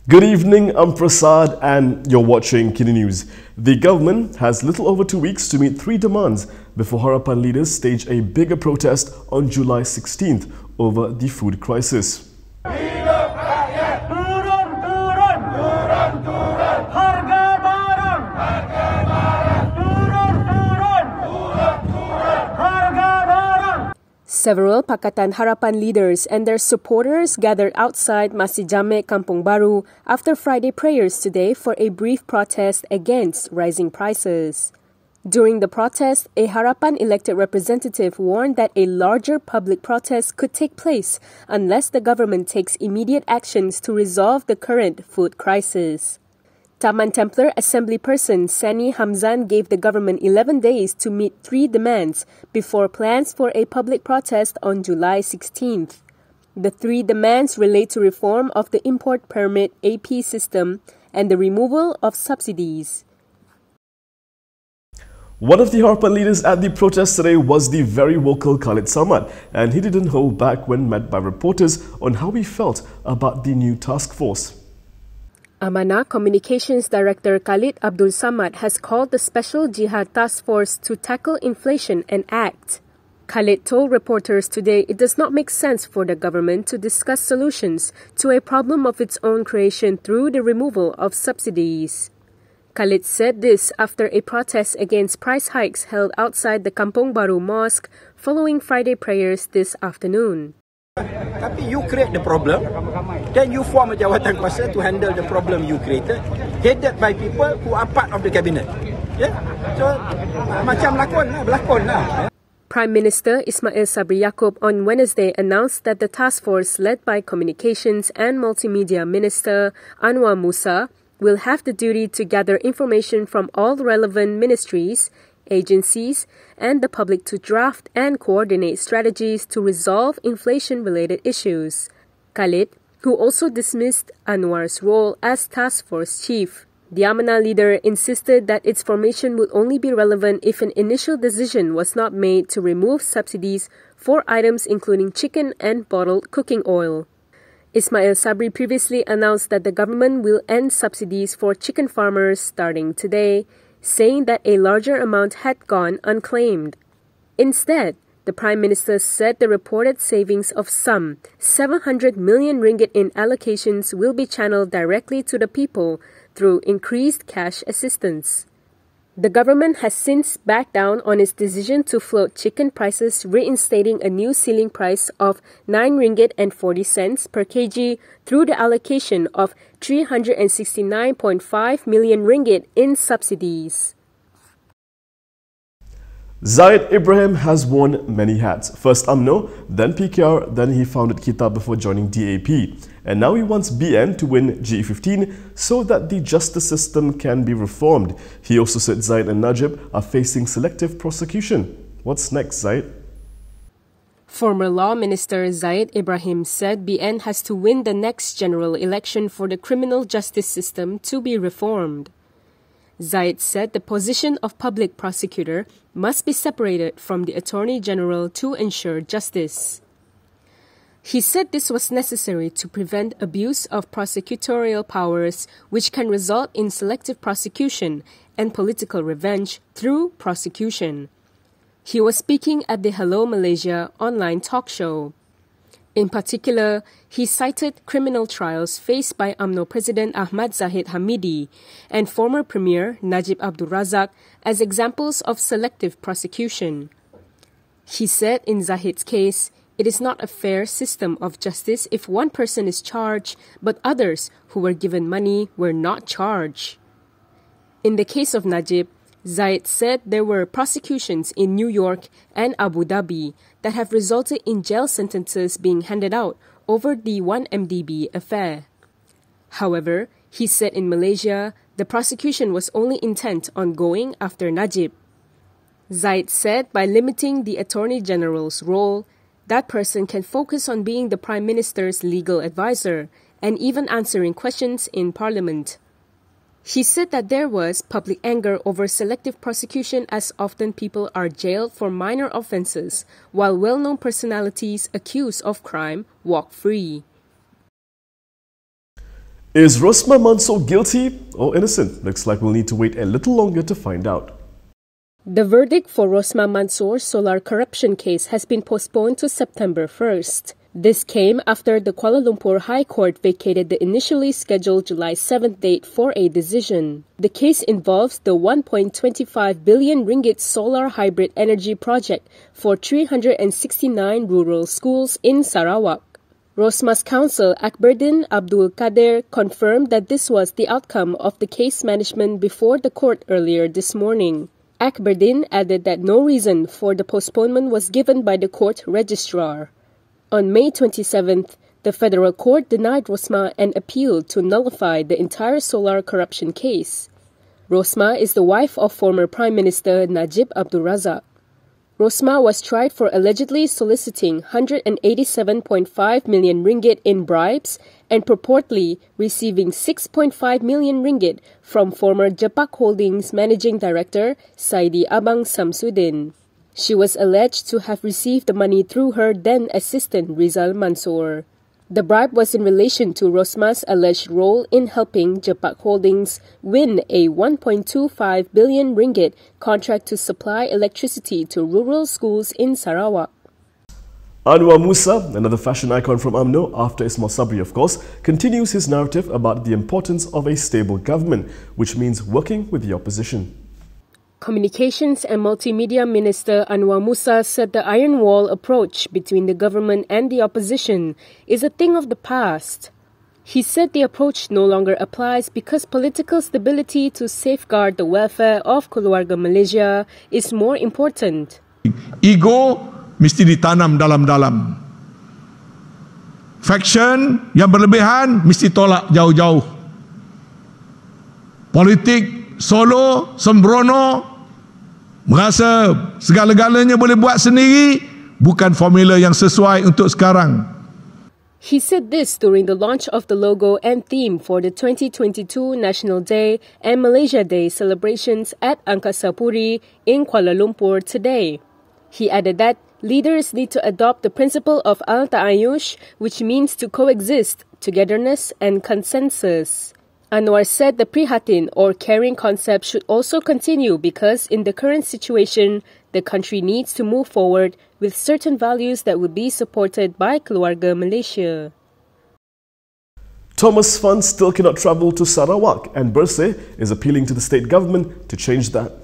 Good evening, I'm Prasad and you're watching KiniNews. The government has little over 2 weeks to meet 3 demands before Harapan leaders stage a bigger protest on July 16th over the food crisis. Several Pakatan Harapan leaders and their supporters gathered outside Masjid Jamek Kampung Baru after Friday prayers today for a brief protest against rising prices. During the protest, a Harapan elected representative warned that a larger public protest could take place unless the government takes immediate actions to resolve the current food crisis. Taman Templer assemblyperson Sany Hamzan gave the government 11 days to meet 3 demands before plans for a public protest on July 16th. The 3 demands relate to reform of the import permit AP system and the removal of subsidies. One of the Harapan leaders at the protest today was the very vocal Khalid Samad, and he didn't hold back when met by reporters on how he felt about the new task force. Amanah Communications Director Khalid Abdul Samad has called the Special Jihad Task Force to tackle inflation and act. Khalid told reporters today it does not make sense for the government to discuss solutions to a problem of its own creation through the removal of subsidies. Khalid said this after a protest against price hikes held outside the Kampung Baru Mosque following Friday prayers this afternoon. Tapi you create the problem, then you form a jawatan kuasa to handle the problem you created, headed by people who are part of the cabinet. Yeah? So, macam berlakon lah. Prime Minister Ismail Sabri Yaakob on Wednesday announced that the task force led by Communications and Multimedia Minister Anwar Musa will have the duty to gather information from all relevant ministries, agencies, and the public to draft and coordinate strategies to resolve inflation-related issues. Khalid, who also dismissed Anwar's role as task force chief, the Amanah leader insisted that its formation would only be relevant if an initial decision was not made to remove subsidies for items including chicken and bottled cooking oil. Ismail Sabri previously announced that the government will end subsidies for chicken farmers starting today, saying that a larger amount had gone unclaimed. Instead, the Prime Minister said the reported savings of some 700 million ringgit in allocations will be channeled directly to the people through increased cash assistance. The government has since backed down on its decision to float chicken prices, reinstating a new ceiling price of 9 ringgit and 40 cents per kg through the allocation of 369.5 million ringgit in subsidies. Zaid Ibrahim has worn many hats. First UMNO, then PKR, then he founded Kita before joining DAP. And now he wants BN to win GE15 so that the justice system can be reformed. He also said Zaid and Najib are facing selective prosecution. What's next, Zaid? Former Law Minister Zaid Ibrahim said BN has to win the next general election for the criminal justice system to be reformed. Zaid said the position of public prosecutor must be separated from the Attorney General to ensure justice. He said this was necessary to prevent abuse of prosecutorial powers, which can result in selective prosecution and political revenge through prosecution. He was speaking at the Hello Malaysia online talk show. In particular, he cited criminal trials faced by UMNO President Ahmad Zahid Hamidi and former Premier Najib Abdul Razak as examples of selective prosecution. He said in Zahid's case, it is not a fair system of justice if one person is charged, but others who were given money were not charged. In the case of Najib, Zaid said there were prosecutions in New York and Abu Dhabi that have resulted in jail sentences being handed out over the 1MDB affair. However, he said in Malaysia, the prosecution was only intent on going after Najib. Zaid said by limiting the Attorney General's role, that person can focus on being the Prime Minister's legal advisor and even answering questions in Parliament. He said that there was public anger over selective prosecution as often people are jailed for minor offences, while well-known personalities accused of crime walk free. Is Rosmah Mansoor guilty or innocent? Looks like we'll need to wait a little longer to find out. The verdict for Rosmah Mansoor's solar corruption case has been postponed to September 1st. This came after the Kuala Lumpur High Court vacated the initially scheduled July 7th date for a decision. The case involves the 1.25 billion ringgit solar hybrid energy project for 369 rural schools in Sarawak. Rosmah's counsel Akberdin Abdul Kader confirmed that this was the outcome of the case management before the court earlier this morning. Akberdin added that no reason for the postponement was given by the court registrar. On May 27th, the federal court denied Rosmah an appeal to nullify the entire solar corruption case. Rosmah is the wife of former Prime Minister Najib Abdul Razak. Rosmah was tried for allegedly soliciting 187.5 million ringgit in bribes and purportedly receiving 6.5 million ringgit from former Jepak Holdings managing director Saidi Abang Samsudin. She was alleged to have received the money through her then assistant Rizal Mansoor. The bribe was in relation to Rosmah's alleged role in helping Jepak Holdings win a 1.25 billion ringgit contract to supply electricity to rural schools in Sarawak. Anwar Musa, another fashion icon from UMNO, after Ismail Sabri of course, continues his narrative about the importance of a stable government, which means working with the opposition. Communications and Multimedia Minister Anwar Musa said the Iron Wall approach between the government and the opposition is a thing of the past. He said the approach no longer applies because political stability to safeguard the welfare of keluarga Malaysia is more important. Ego mesti ditanam dalam-dalam. Faction yang berlebihan mesti tolak jauh-jauh. Politik solo, sembrono, merasa segala-galanya boleh buat sendiri, bukan formula yang sesuai untuk sekarang. He said this during the launch of the logo and theme for the 2022 National Day and Malaysia Day celebrations at Angkasa Puri in Kuala Lumpur today. He added that leaders need to adopt the principle of al-ta'ayush, which means to coexist, togetherness and consensus. Anwar said the prihatin or caring concept should also continue because in the current situation, the country needs to move forward with certain values that would be supported by keluarga Malaysia. Thomas Fan still cannot travel to Sarawak, and Bersih is appealing to the state government to change that.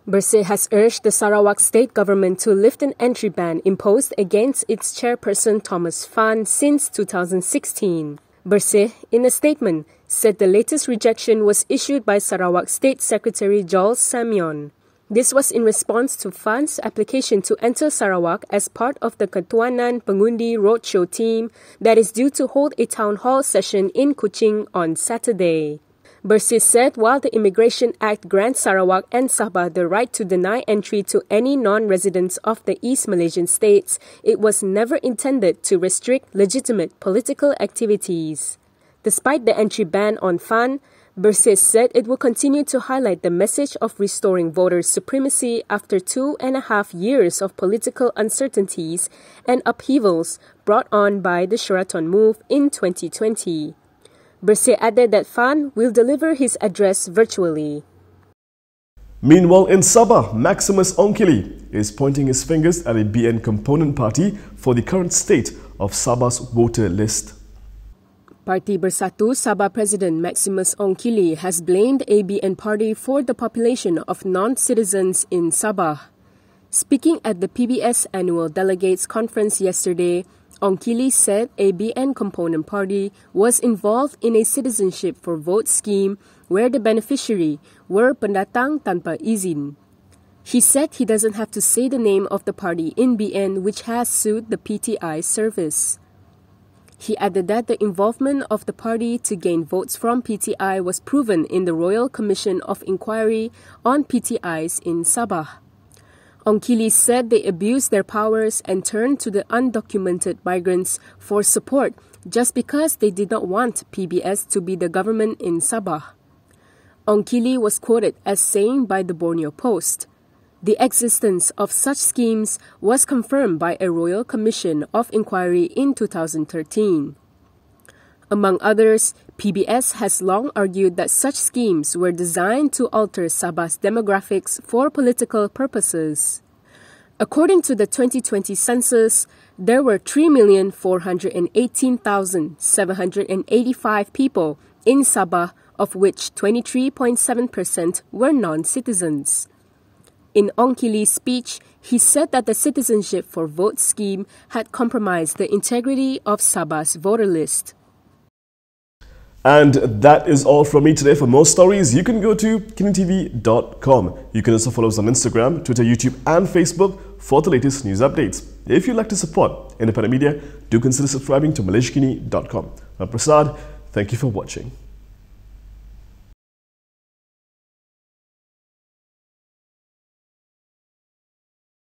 Bersih has urged the Sarawak state government to lift an entry ban imposed against its chairperson Thomas Fan since 2016. Bersih, in a statement, said the latest rejection was issued by Sarawak State Secretary Jules Samion. This was in response to Fan's application to enter Sarawak as part of the Ketuanan Pengundi Roadshow team that is due to hold a town hall session in Kuching on Saturday. Bersih said while the Immigration Act grants Sarawak and Sabah the right to deny entry to any non-residents of the East Malaysian states, it was never intended to restrict legitimate political activities. Despite the entry ban on Fan, Bersih said it will continue to highlight the message of restoring voter supremacy after 2.5 years of political uncertainties and upheavals brought on by the Sheraton move in 2020. Bersih added that Fan will deliver his address virtually. Meanwhile, in Sabah, Maximus Ongkili is pointing his fingers at a BN component party for the current state of Sabah's voter list. Parti Bersatu Sabah President Maximus Ongkili has blamed ABN party for the population of non-citizens in Sabah. Speaking at the PBS Annual Delegates Conference yesterday, Ongkili said ABN component party was involved in a citizenship for vote scheme where the beneficiary were pendatang tanpa izin. He said he doesn't have to say the name of the party in BN which has sued the PTI service. He added that the involvement of the party to gain votes from PTI was proven in the Royal Commission of Inquiry on PTIs in Sabah. Ongkili said they abused their powers and turned to the undocumented migrants for support just because they did not want PBS to be the government in Sabah. Ongkili was quoted as saying by the Borneo Post, "The existence of such schemes was confirmed by a Royal Commission of Inquiry in 2013. Among others, PBS has long argued that such schemes were designed to alter Sabah's demographics for political purposes. According to the 2020 census, there were 3,418,785 people in Sabah, of which 23.7% were non-citizens. In Ong Kili's speech, he said that the Citizenship for Vote scheme had compromised the integrity of Sabah's voter list. And that is all from me today. For more stories, you can go to KiniTV.com. You can also follow us on Instagram, Twitter, YouTube and Facebook for the latest news updates. If you'd like to support independent media, do consider subscribing to MalaysiaKini.com. I'm Prasad. Thank you for watching.